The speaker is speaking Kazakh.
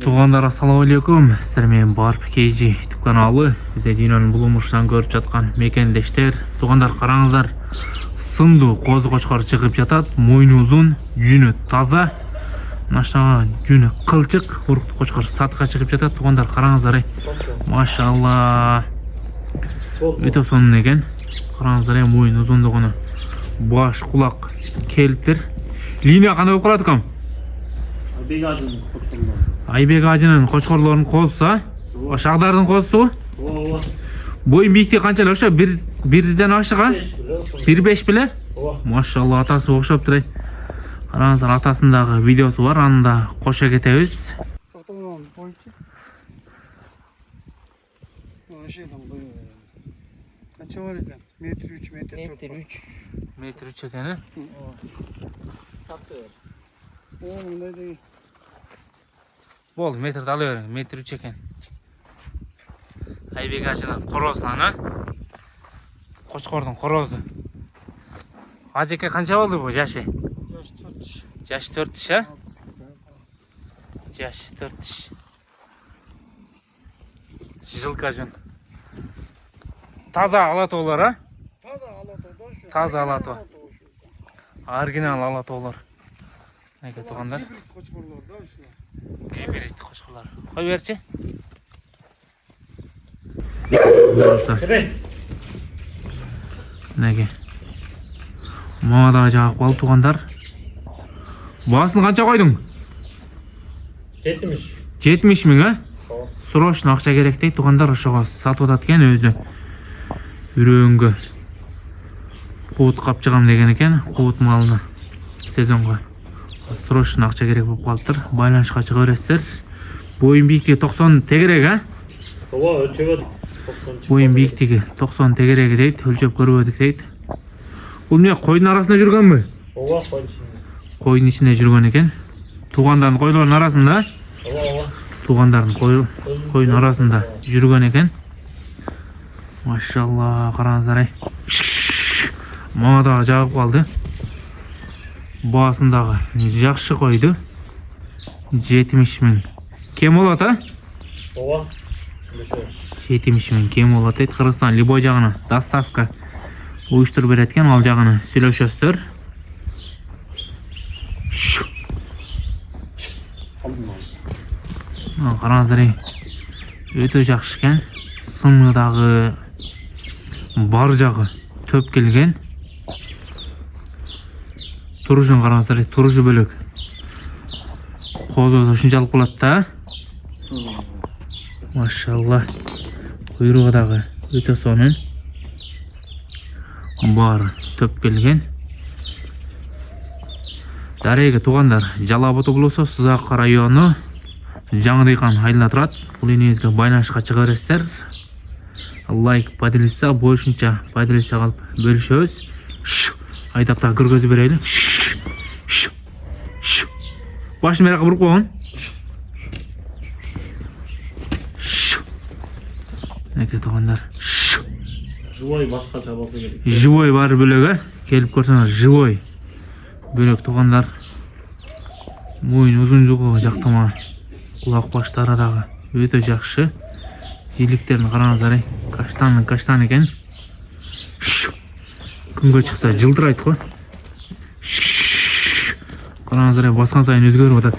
Туғандар, ассалаумалейкум. Сіздер мен Барп KG YouTube каналы. Сізде Динонun бұлымыршынан көріп жатқан мекендештер. Туғандар, қараңыздар. Сынды қозы қошқар шығып жатады. Мойны ұзын, жүні таза. Машаға жүні қылчық. Ұрықты қошқар сатқа шығып жатады. Туғандар, қараңыздар. Машалла. Өте соның екен. Қараңыздар, мойны ұзындығыны. Баш, құлақ келіптір. Линия қандай оқылады кім? Айбек ажының қошқарларын қозса, шағдардың қозсы. Бойын биікте қаншалы оқша? Бірден ашыға? 1.5 біле? Машалла, атасы оқшап тұрай. Қараңыздар, атасындағы видеосы бар, анында қоша кетеміз. Қанша бар екен? Метр 3 екені? Болды, метрді алы өрің, метр 3 екен. Айбек ажының қорозынан, қошқордың қорозы. Ажеке қанша болды бұл жашы? Жашы 4 ша? Жашы 4 жылқа жүн. Таза алаты олар, а? Таза алаты. Оригинал алаты олар. Неге туғандар? Гибрид қошқарлар. Қой берші? Неге? Мағадағы жағып қалып туғандар. Басын қанша қойдың? 70 мың, а? Сұрошын ақша керек дейді. Туғандар ұшыға сатып отаткен өзі. Үреңгі қуыт қапчығам деген екен. Қуыт малыны сезонға. Сұрошын ақша керек болып қалыптыр. Байланышқа шыға өрестер. Бойын биіктігі 90 тегерек, а? Бойын биіктігі 90 тегерегі дейді. Өлчеп көріп өдік дейді. Бұл не, қойдың арасында жүрген бі? Қойдың ішінде жүрген екен. Туғандардың қойлардың арасында? Туғандардың қойдың арасында жүрген екен. Машалла, қараңыздар ай. Мағадағы жағып қалды. Басындағы жақшы қойды. 70 мың. Кем олады, а? 70 мың кем олады. Қырғызстан Либой жағына доставка ұйыштыр береткен, ал жағына сөйлеушестер. Қараңыздар ай. Өте жақшы кен. Сыныдағы бар жағы төп келген. Тұрышын қараңыздар, тұрышы бөлік. Қозы ұшыншалық болады да. Машалла. Құйрығыдағы өте соның. Бар төп келген. Дареге туғандар, Жалаботы бұлысы, Сызаққа районы, Жаңдайқан айылына тұрады. Бұл енеңізге байланышқа шыға өрестер. Лайк падилisa, бойшынша падилisa қалып бөлішөз. Айтақта көргөзі берейлі. Башын мераққа бұрып қоғын. Неке туғандар. Живой башқа жабылсы керек. Живой бар бөлігі. Келіп көрсеңіз, живой бөлік туғандар. Мойын ұзын жұғы жақтыма. Құлақ баштарадағы өте жақшы. Еліктерін қараңыздар, каштан екен. Күнге шықса жылтырайды ғой. Қараңыздар, басқан сайын өзгеріп отады.